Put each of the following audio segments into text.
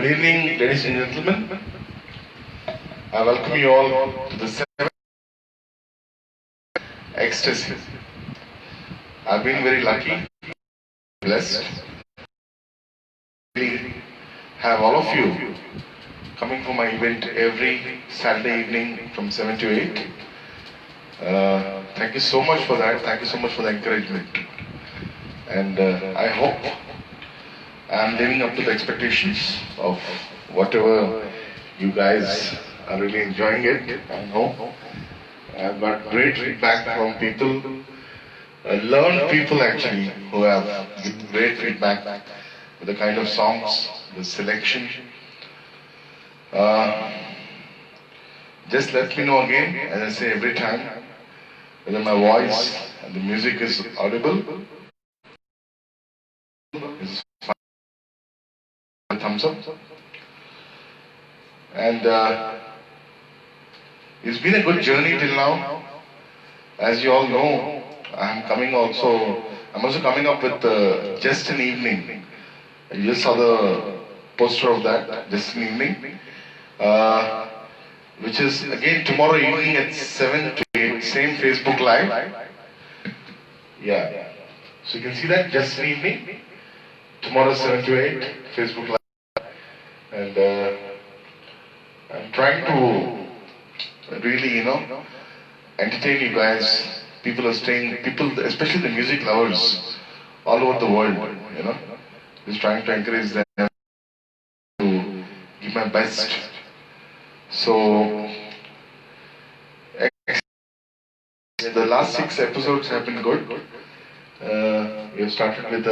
Good evening, ladies and gentlemen. I welcome you all to the 7th Ecstasy. I've been very lucky, blessed. We have all of you coming for my event every Saturday evening from 7 to 8. Thank you so much for that. Thank you so much for the encouragement. And I hope I'm living up to the expectations of whatever you guys are really enjoying it. I know I've got great feedback from people, learned people actually, who have given great feedback with the kind of songs, the selection. Just let me know again, as I say every time, whether my voice and the music is audible. Is a thumbs up. And it's been a good journey till now. As you all know, I'm also coming up with Just an Evening. You just saw the poster of that, Just an Evening, which is again tomorrow evening at 7 to 8, same Facebook Live. Yeah. So you can see that, Just an Evening, tomorrow 7 to 8, Facebook Live. And I'm trying to really, entertain you guys. People, especially the music lovers all over the world, just trying to encourage them to give my best. So, the last 6 episodes have been good. We have started with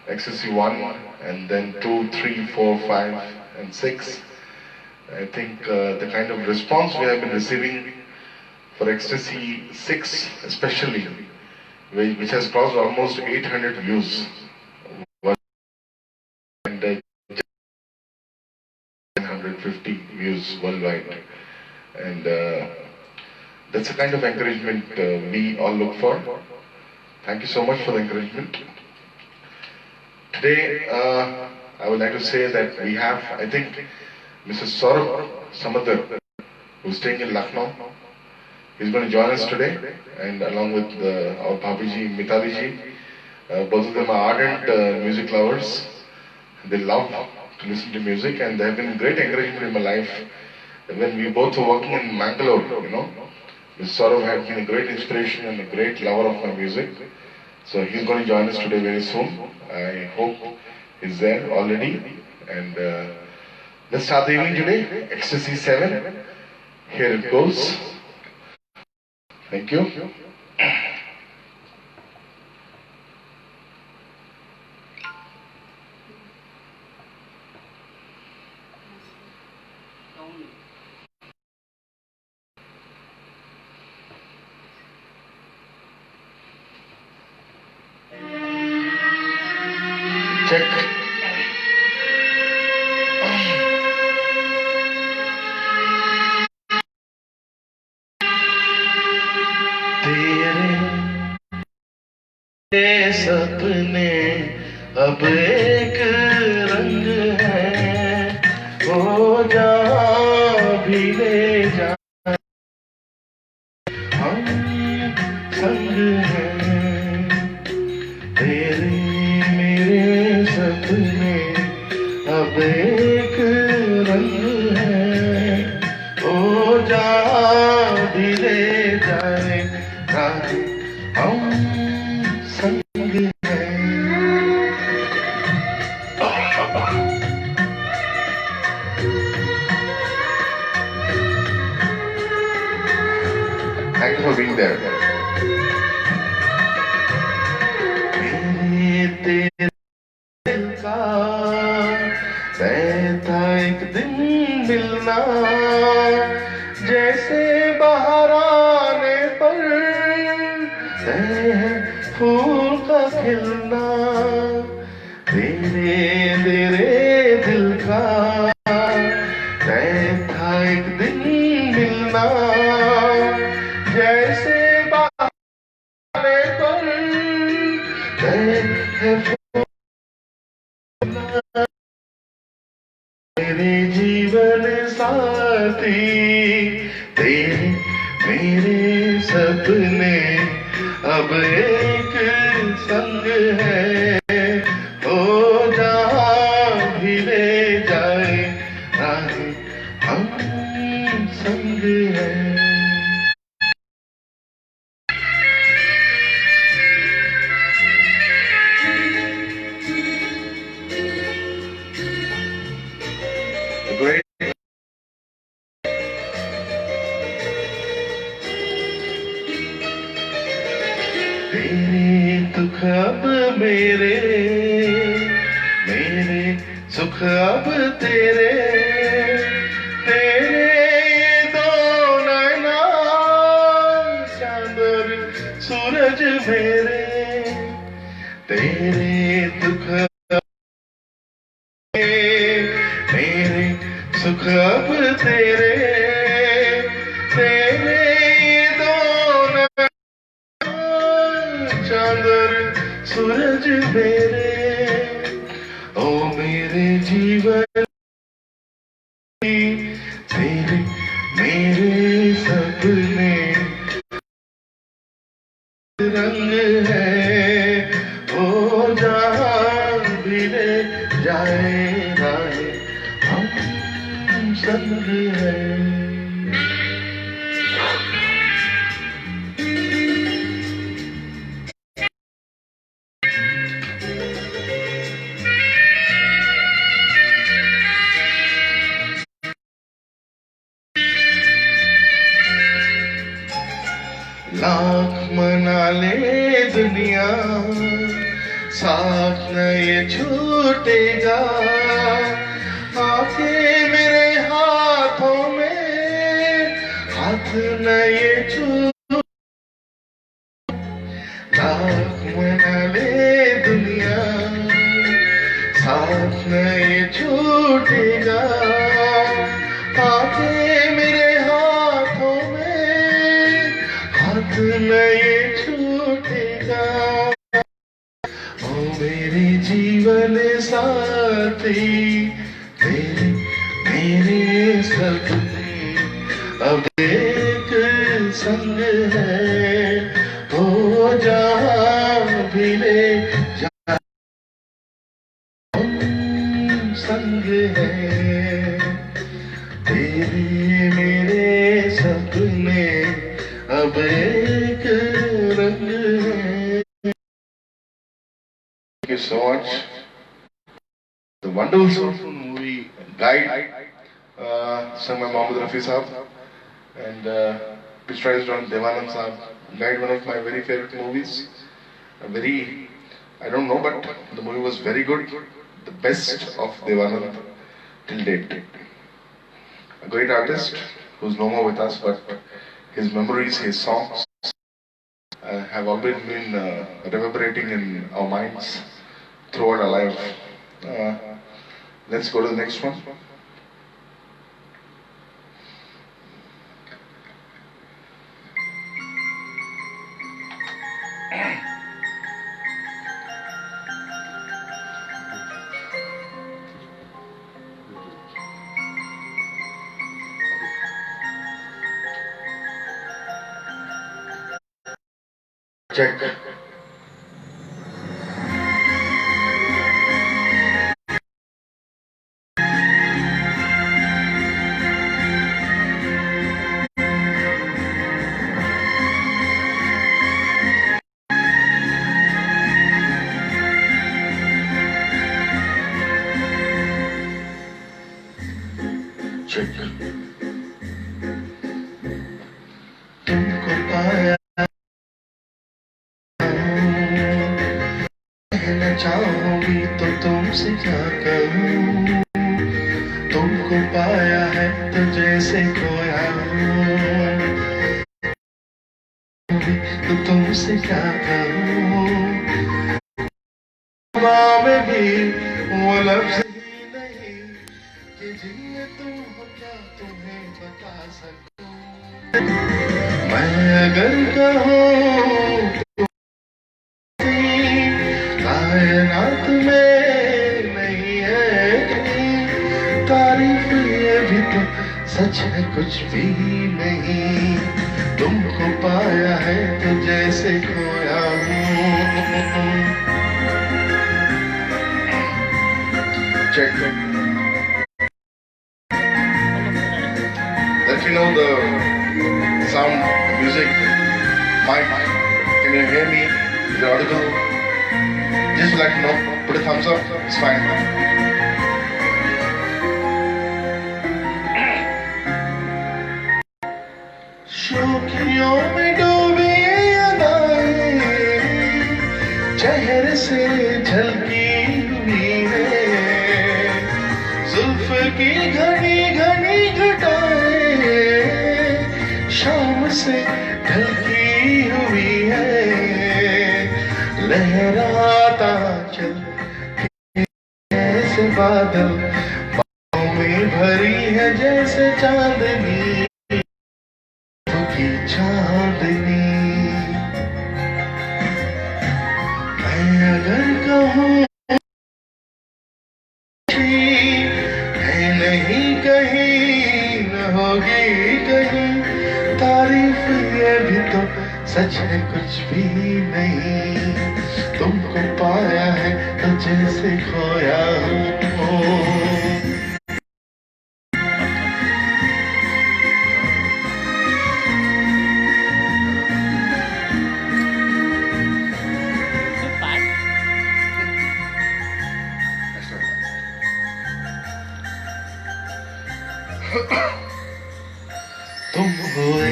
Ecstasy 1, and then 2, 3, 4, 5, and 6. I think the kind of response we have been receiving for Ecstasy 6 especially, which has crossed almost 800 views, and 150 views worldwide. And that's the kind of encouragement we all look for. Thank you so much for the encouragement. Today, I would like to say that we have, I think, Mr. Saurabh Samadar, who's staying in Lucknow. He's going to join us today, and along with our Bhabiji, Mitaliji. Both of them are ardent music lovers. They love to listen to music, and they have been great encouragement in my life. When we both were working in Mangalore, Mr. Saurabh had been a great inspiration and a great lover of my music. So he's going to join us today very soon. I hope he's there already. And let's start the evening today. Ecstasy 7. Here it goes. Thank you. Check. तेरे सपने अब एक रंग है, हो जहाँ भी ले जा हम संग हैं। तेरे मेरे सपने अब एक रंग है, हो जहाँ भी ले जाए हम संग हैं। Thank you for being there. तेरे दिल का रहता एक दिन मिलना, जैसे बाहर आने पर फूल का खिलना। तेरे दिल का रहता एक दिन मिलना, जैसे बाहर आने पर तेरे मेरे सपने अब एक संग है, हो जहाँ भी ले जाए राहें हम संग है। तेरे दुख अब मेरे, मेरे सुख अब तेरे, तेरे ये दो नैना चांद और सूरज मेरे, तेरे दुख मेरे सुख अब तेरे, तेरे ये दो चांद और सूरज मेरे, ओ मेरे जीवन तेरे मेरे सपने रंग है, ओ जहाँ भी ले जाए राहें हम संग है। लाख मना ले दुनिया साथ न ये छूटेगा, आके मेरे हाथों में हाथ न ये छूटेगा। लाख मना ले दुनिया साथ न ये छूटेगा, आके मेरे हाथों में हाथ न ये छूटेगा। ओ मेरे जीवन साथी तेरे मेरे सपने अब एक संग है, हो जहाँ भी ले जा हम संग है, तेरे मेरे सपने अब एक रंग है। Thank you so much. The wonderful movie Guide, sung by Mohammed Rafi Saab, and picturized on Devanand Saab. Guide, one of my very favorite movies. I don't know, but the movie was very good. The best of Devanand till date. A great artist who's no more with us, but his memories, his songs have always been reverberating in our minds throughout our life. Let's go to the next one. Check. Check. तुमको पाया कहना चाहूंगी तो तुमसे क्या कहूँ, तुमको पाया है तो जैसे खोया हूँ, तो तुमसे क्या कहूँ, में भी वो लफ्ज़ ही नहीं कि जिन्हें तुम हो क्या तुम्हें बता सकूं। मैं अगर कहूँ कायनात में नहीं है तारीफ, ये भी तो सच सच है कुछ भी नहीं, तुमको पाया है तो जैसे खोया हूँ। Check. Let me know the sound, music, mic. Can you hear me? Is it audible? Just let me know. Put a thumbs up. It's fine. शौकियों में डूबी अदाएं चेहरे से झलकी हुई है, जुल्फ की घनी घनी घटाएं शाम से ढलकी हुई है, लहराता चल ऐसे बादल बाहों में भरी है जैसे चांदनी की चांदनी। मैं अगर कहूँ है नहीं कहीं न होगी कहीं, तारीफ ये भी तो सच है कुछ भी नहीं, तुमको पाया है तो जैसे खोया हूँ। तुम हुए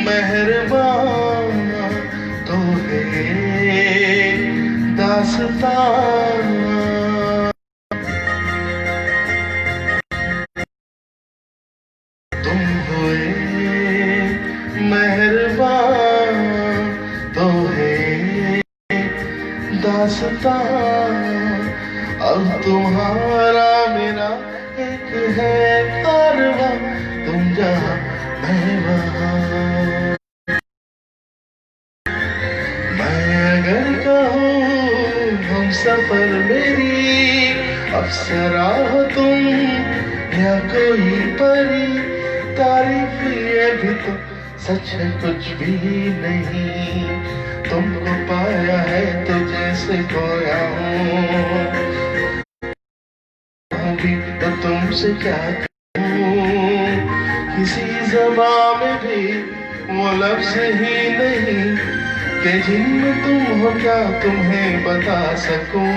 मेहरबान तो है दास्तान, तुम हुए मेहरबान तो है दास्तान, अब तुम्हारा मेरा एक है कारवां, तुम जहाँ मैं वहाँ। मैं अगर कहूँ हम सफर मेरी अप्सरा हो तुम या कोई परी, तारीफ ये भी तो सच है कुछ भी नहीं, तुमको पाया है तो जैसे खोया हूँ। तो तुमसे क्या कहूँ, किसी ज़बान में भी वो लफ्ज़ ही नहीं कि जिनमें तुम हो क्या तुम्हें बता सकूं।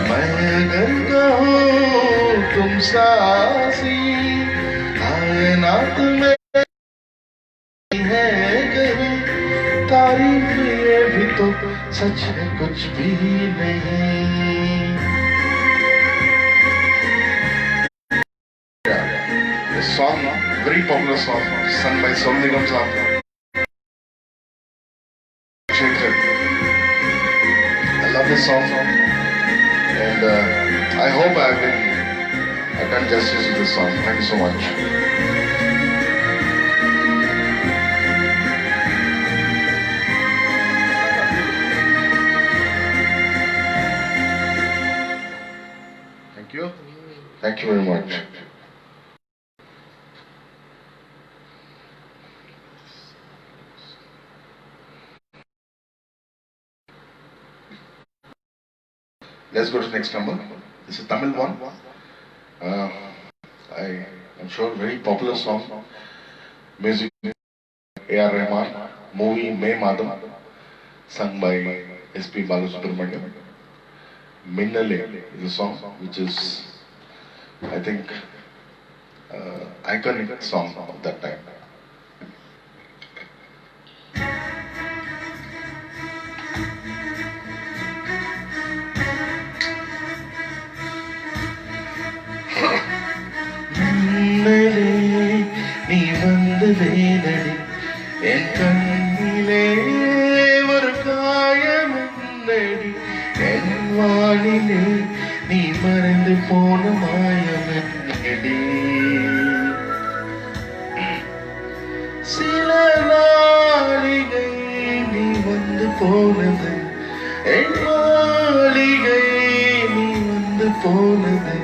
मैं अगर कहूँ तुम सासी कायनात में है कहीं, तारीफ ये भी तो सच है कुछ भी नहीं। The song, very popular song, sung by Sonu Nigam sahab. I love this song, and I hope I've done justice to this song. Thank you so much. Thank you. Thank you very much. Let's go to the next number. This is a Tamil one. I'm sure very popular song. Music A.R. Rahman. Movie May Madam, sung by S.P. Balasubramaniam. Minnale is a song which is, I think, iconic song of that time. நீ வந்ததேனடி என் கண்ணிலே ஒரு காயம் என்னடி, என் வானிலே நீ மறைந்து போன மாயம் என்னடி. சில நாளிகை நீ வந்து போனது, என் மாளிகை நீ வந்து போனது,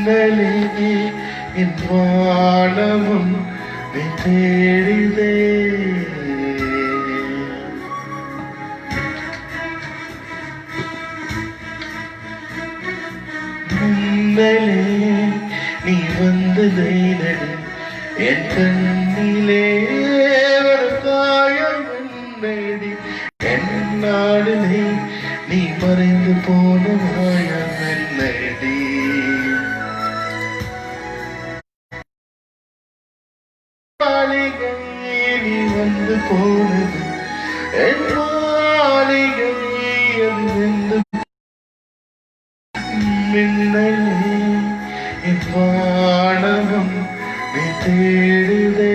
என் வானமும் நீ தேடிதே. மின்னலே நீ வந்ததை நடு என் கண்ணிலே ஒரு காயம் என்னடி. என் நாடிலே நீ மறைந்து போன மாயம் என்னடி. நீ வந்து போனது என் மாளிகை அது வந்து. மின்னலே என் வானமும் நீ தேடுதே.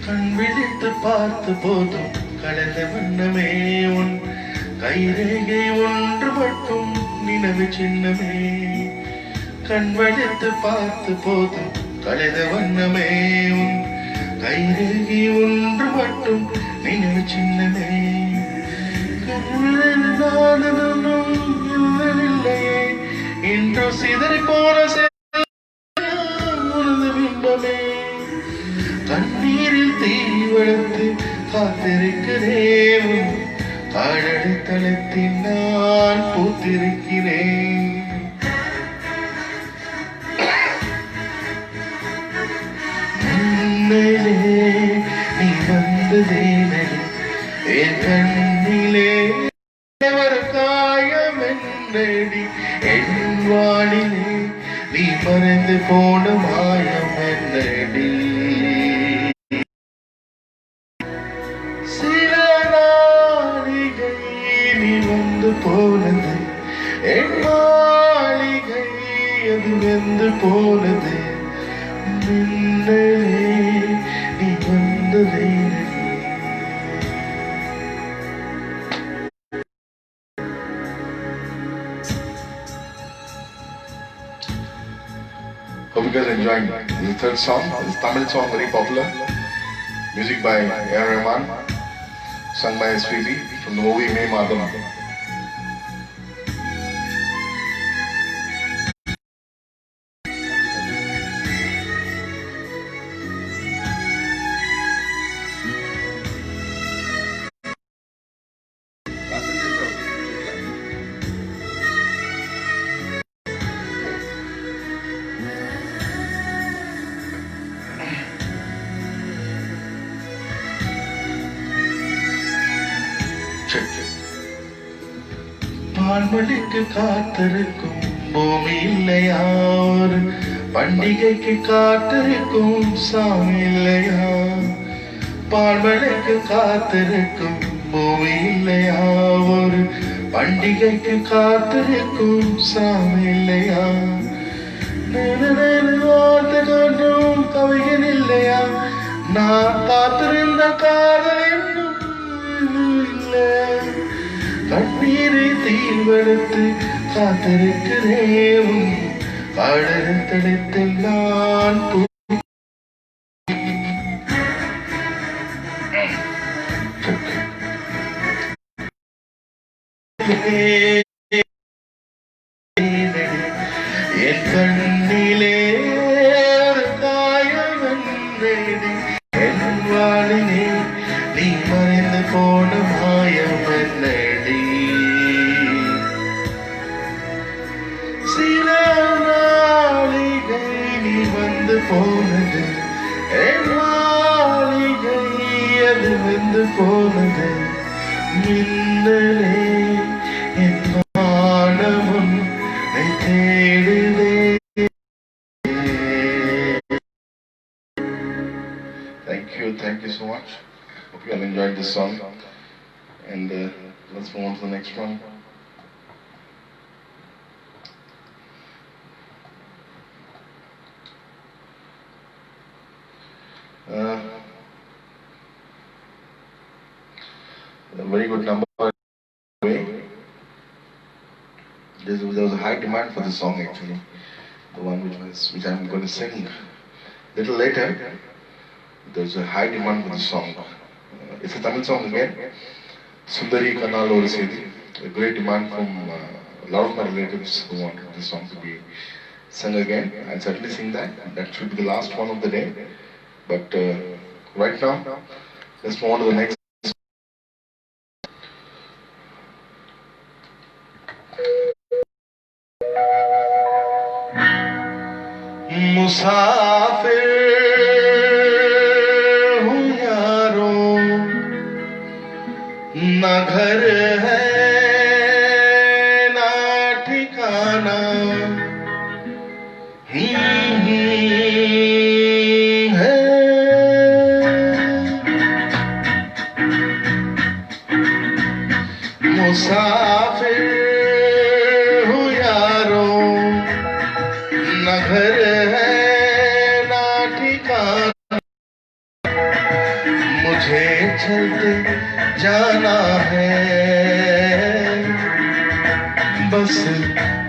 கண் விழித்து பார்த்து போதும் கடந்த வண்ணமே உன் கைரேகை ஒன்று மட்டும் நினைவு சின்னமே. கண் விழித்து பார்த்து போதும் கலந்த வண்ணமே உன் கைரேகை ஒன்று மட்டும் நினைவு சின்னமே. இல்லையே இன்று சிதறி போன பிம்பமே. கண்ணீரில் தீ வளர்த்து காத்திருக்கிறேன். காடடி தளத்தில் நான் பூத்திருக்கிறேன். நீ வந்ததே நடி என் கண்ணிலே ஒரு காயம் என்னடி. என் வானிலே நீ மறைந்து போன மாயம் என்னடி. சில நாளிகை நீ வந்து போனது என் மாளிகை அது வந்து போனது. மின்னலே நீ வந்ததே. Hope you guys are enjoying the third song. It's a Tamil song, very popular. Music by A.R. Rahman, sung by SPB from the movie May Madam. பால்மொழிக்கு காத்திருக்கும் பூமி இல்லையா, ஒரு பண்டிகைக்கு காத்திருக்கும் சாமி இல்லையா. பால்மொழிக்கு காத்திருக்கும் பூமி இல்லையா, ஒரு பண்டிகைக்கு காத்திருக்கும் சாமி இல்லையா. வார்த்தை காட்டும் கவிஞன் இல்லையா, நான் காத்திருந்த காதல் என்னும் இல்லை. கண்ணீரை தீர்வெடுத்து காத்திருக்கிறேன். கடல் தடத்தில் நான் என் கண்ணிலே ஒரு காயம் என்னடி. என் வாழினே நீ மறைந்து போன மாயம் என்னடி. சில நாளிகை நீ வந்து போனது என் மாளிகை அது வந்து போனது. மின்னலே என் வானமும் தேடுதே. Thank you so much. Hope you all enjoyed this song. And let's move on to the next one. A very good number. There was a high demand for the song actually, the one which I'm going to sing little later. There's a high demand for the song. It's a Tamil song again. Sundari Kannal Oru Sethi. A great demand from a lot of my relatives who wanted this song to be sung again. I'll certainly sing that. That should be the last one of the day. But right now, let's move on to the next. मुसाफिर हूँ यारो, ना घर है ना ठिकाना, है मुसाफिर हूँ यारो, ना घर है ना ठिकाना, मुझे चलते जाना है, बस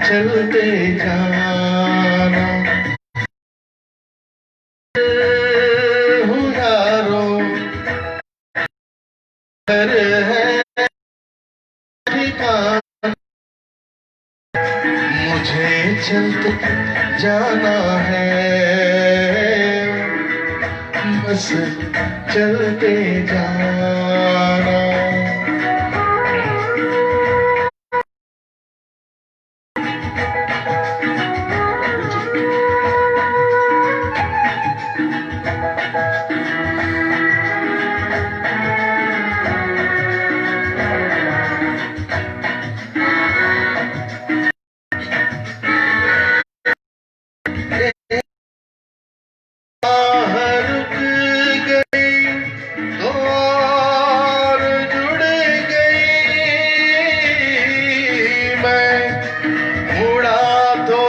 चलते जाना। हूँ यारो, घर है ठिकाना, मुझे चलते जाना है, बस चलते जाना।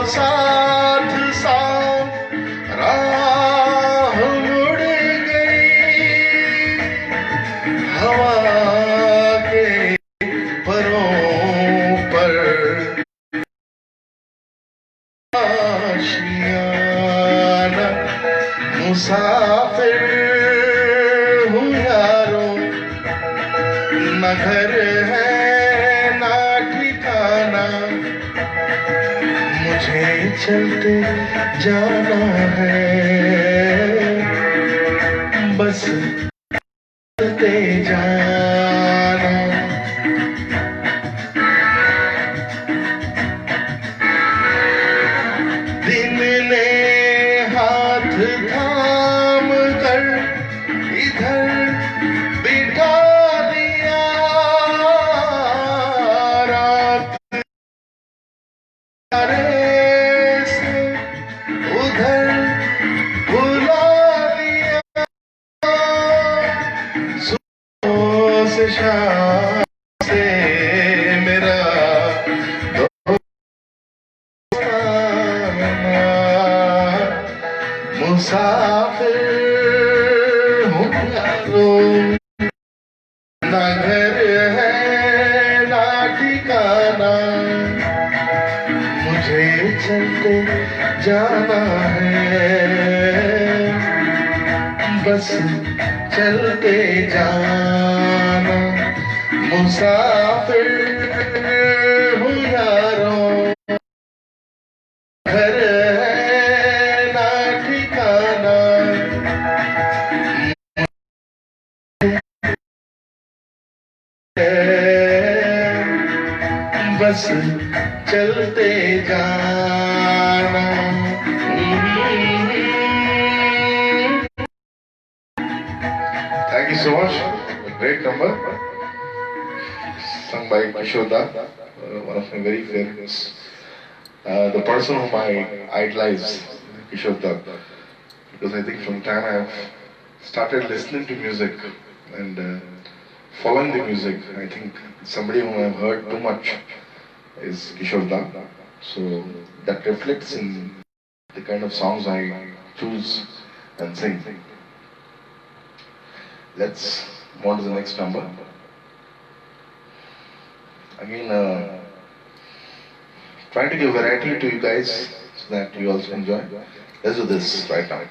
साथ साथ राह मुड़ गई, हवा के परों पर आशियाना। मुसाफिर हूँ यारो, न घर है ना ठिकाना, मुझे चलते जाना है, बस चलते जाना। दिन ने हाथ थाम कर इधर बिठा दिया, रात उधर बुला दिया, सुबह से शाम से मेरा मुसाफिर हूँ यारो, ना घर है ना ठिकाना, मुझे चलते जाना है, बस चलते जाना। मुसाफिर हूँ यारो, घर है ना ठिकाना, बस चलते जाना। Thank you so much. A great number sung by Kishore Da, one of my very favorites. The person whom I idolize, Kishore Da, because I think from the time I have started listening to music and following the music. I think somebody whom I've heard too much is Kishore Da. So that reflects in the kind of songs I choose and sing. Let's move on to the next number. Again, trying to give variety to you guys so that you also enjoy. Let's do this right now.